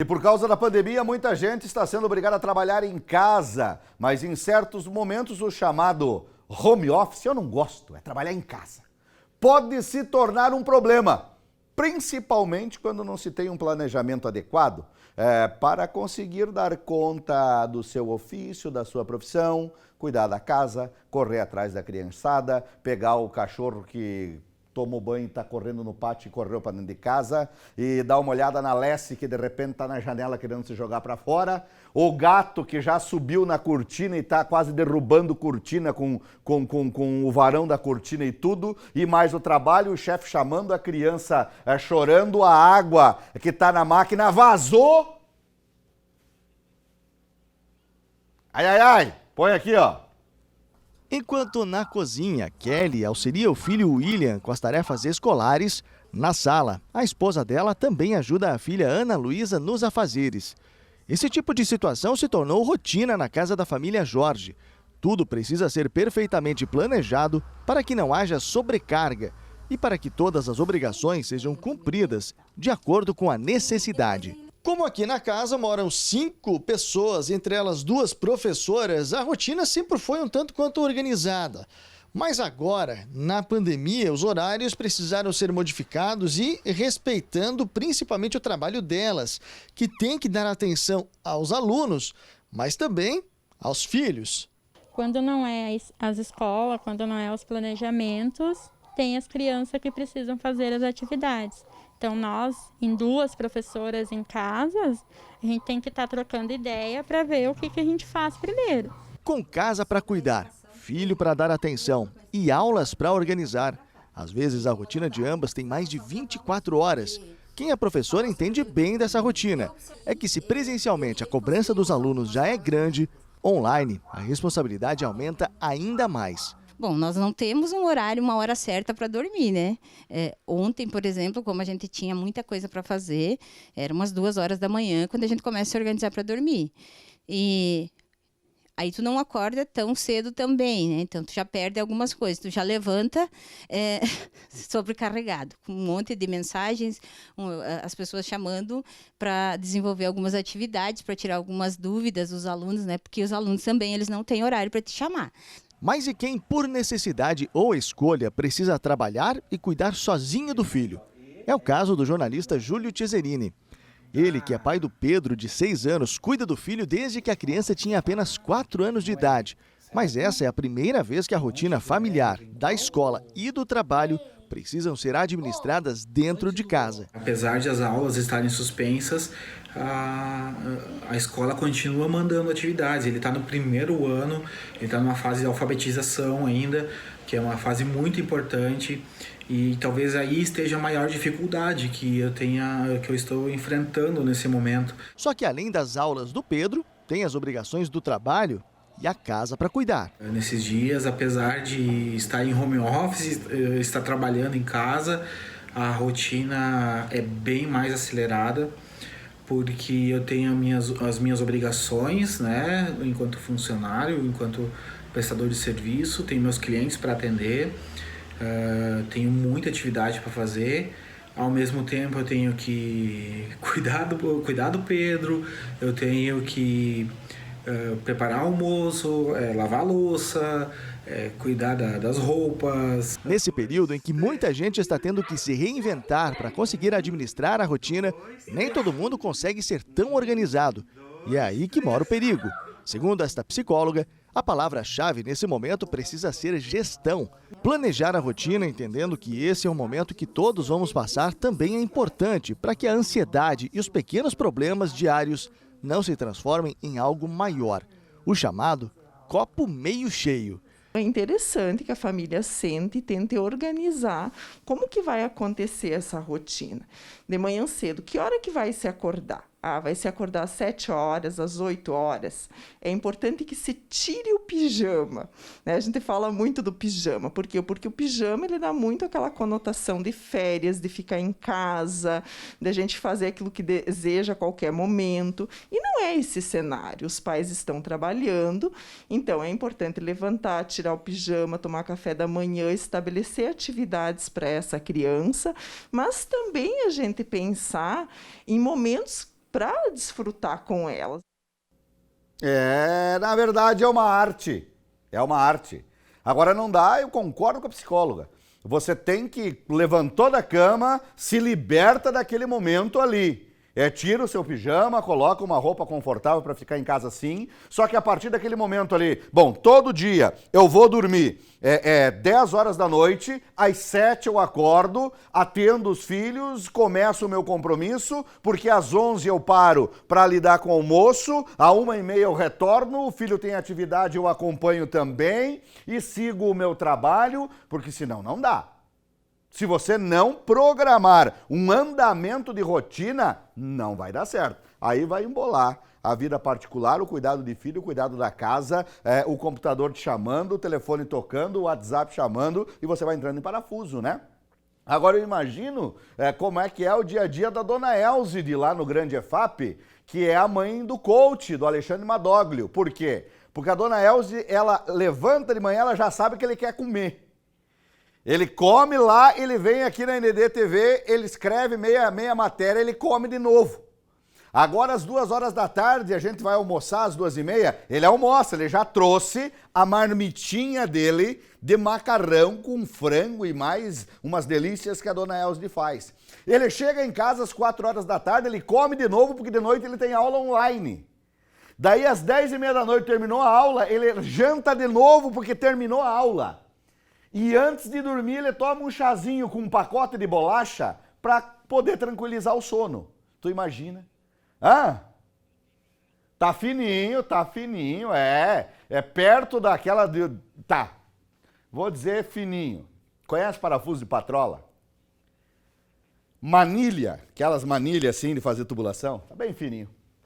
E por causa da pandemia, muita gente está sendo obrigada a trabalhar em casa, mas em certos momentos o chamado home office, eu não gosto, é trabalhar em casa, pode se tornar um problema, principalmente quando não se tem um planejamento adequado para conseguir dar conta do seu ofício, da sua profissão, cuidar da casa, correr atrás da criançada, pegar o cachorro que tomou banho e está correndo no pátio e correu para dentro de casa e dar uma olhada na Lessie que de repente está na janela querendo se jogar para fora, o gato que já subiu na cortina e está quase derrubando cortina com o varão da cortina e tudo, e mais o trabalho, o chefe chamando a criança, chorando, a água que está na máquina vazou. Ai, ai, ai, põe aqui, ó. Enquanto na cozinha, Kelly auxilia o filho William com as tarefas escolares, na sala, a esposa dela também ajuda a filha Ana Luísa nos afazeres. Esse tipo de situação se tornou rotina na casa da família Jorge. Tudo precisa ser perfeitamente planejado para que não haja sobrecarga e para que todas as obrigações sejam cumpridas de acordo com a necessidade. Como aqui na casa moram 5 pessoas, entre elas 2 professoras, a rotina sempre foi um tanto quanto organizada. Mas agora, na pandemia, os horários precisaram ser modificados e respeitando principalmente o trabalho delas, que tem que dar atenção aos alunos, mas também aos filhos. Quando não é as escolas, quando não é os planejamentos, tem as crianças que precisam fazer as atividades. Então, nós, em 2 professoras em casas, a gente tem que estar trocando ideia para ver o que a gente faz primeiro. Com casa para cuidar, filho para dar atenção e aulas para organizar. Às vezes, a rotina de ambas tem mais de 24 horas. Quem é professora entende bem dessa rotina. É que se presencialmente a cobrança dos alunos já é grande, online a responsabilidade aumenta ainda mais. Bom, nós não temos um horário, uma hora certa para dormir, né? Ontem, por exemplo, como a gente tinha muita coisa para fazer, eram umas 2 horas da manhã quando a gente começa a se organizar para dormir. E aí tu não acorda tão cedo também, né? Então tu já perde algumas coisas, tu já levanta sobrecarregado, com um monte de mensagens, as pessoas chamando para desenvolver algumas atividades, para tirar algumas dúvidas dos alunos, né? Porque os alunos também, eles não têm horário para te chamar. Mas e quem, por necessidade ou escolha, precisa trabalhar e cuidar sozinho do filho? É o caso do jornalista Júlio Cesarini. Ele, que é pai do Pedro, de 6 anos, cuida do filho desde que a criança tinha apenas 4 anos de idade. Mas essa é a primeira vez que a rotina familiar, da escola e do trabalho precisam ser administradas dentro de casa. Apesar de as aulas estarem suspensas, a escola continua mandando atividades. Ele está no 1º ano, ele está numa fase de alfabetização ainda, que é uma fase muito importante, e talvez aí esteja a maior dificuldade que eu estou enfrentando nesse momento. Só que além das aulas do Pedro, tem as obrigações do trabalho e a casa para cuidar. Nesses dias, apesar de estar em home office, estar trabalhando em casa, a rotina é bem mais acelerada, porque eu tenho as minhas obrigações, né, enquanto funcionário, enquanto prestador de serviço, tenho meus clientes para atender, tenho muita atividade para fazer. Ao mesmo tempo eu tenho que cuidar do Pedro, eu tenho que preparar almoço, lavar a louça, cuidar das roupas. Nesse período em que muita gente está tendo que se reinventar para conseguir administrar a rotina, nem todo mundo consegue ser tão organizado. E é aí que mora o perigo. Segundo esta psicóloga, a palavra-chave nesse momento precisa ser gestão. Planejar a rotina, entendendo que esse é um momento que todos vamos passar, também é importante para que a ansiedade e os pequenos problemas diários não se transformem em algo maior, o chamado copo meio cheio. É interessante que a família sente e tente organizar como que vai acontecer essa rotina. De manhã cedo, que hora que vai se acordar? Vai se acordar às 7 horas, às 8 horas. É importante que se tire o pijama, né? A gente fala muito do pijama. Por quê? Porque o pijama ele dá muito aquela conotação de férias, de ficar em casa, de a gente fazer aquilo que deseja a qualquer momento. E não é esse cenário. Os pais estão trabalhando, então é importante levantar, tirar o pijama, tomar café da manhã, estabelecer atividades para essa criança, mas também a gente pensar em momentos para desfrutar com elas. Na verdade é uma arte. É uma arte. Agora não dá, eu concordo com a psicóloga. Você tem que, levantou da cama, se liberta daquele momento ali. Tira o seu pijama, coloca uma roupa confortável para ficar em casa assim, só que a partir daquele momento ali, bom, todo dia eu vou dormir 10 horas da noite, às 7 eu acordo, atendo os filhos, começo o meu compromisso, porque às 11 eu paro para lidar com o almoço, à 1h30 eu retorno, o filho tem atividade, eu acompanho também e sigo o meu trabalho, porque senão não dá. Se você não programar um andamento de rotina, não vai dar certo. Aí vai embolar a vida particular, o cuidado de filho, o cuidado da casa, o computador te chamando, o telefone tocando, o WhatsApp chamando e você vai entrando em parafuso, né? Agora eu imagino como é que é o dia a dia da dona Elze de lá no Grande EFAP, que é a mãe do coach, do Alexandre Madoglio. Por quê? Porque a dona Elze, ela levanta de manhã, ela já sabe o que ele quer comer. Ele come lá, ele vem aqui na ND TV, ele escreve meia matéria, ele come de novo. Agora às 2 horas da tarde, a gente vai almoçar às 2h30, ele almoça, ele já trouxe a marmitinha dele de macarrão com frango e mais umas delícias que a dona Elze faz. Ele chega em casa às 4 horas da tarde, ele come de novo, porque de noite ele tem aula online. Daí às 10h30 da noite terminou a aula, ele janta de novo porque terminou a aula. E antes de dormir, ele toma um chazinho com um pacote de bolacha para poder tranquilizar o sono. Tu imagina? Tá fininho, é perto daquela... Tá, vou dizer fininho. Conhece parafuso de patrola? Manilha, aquelas manilhas assim de fazer tubulação? Tá bem fininho.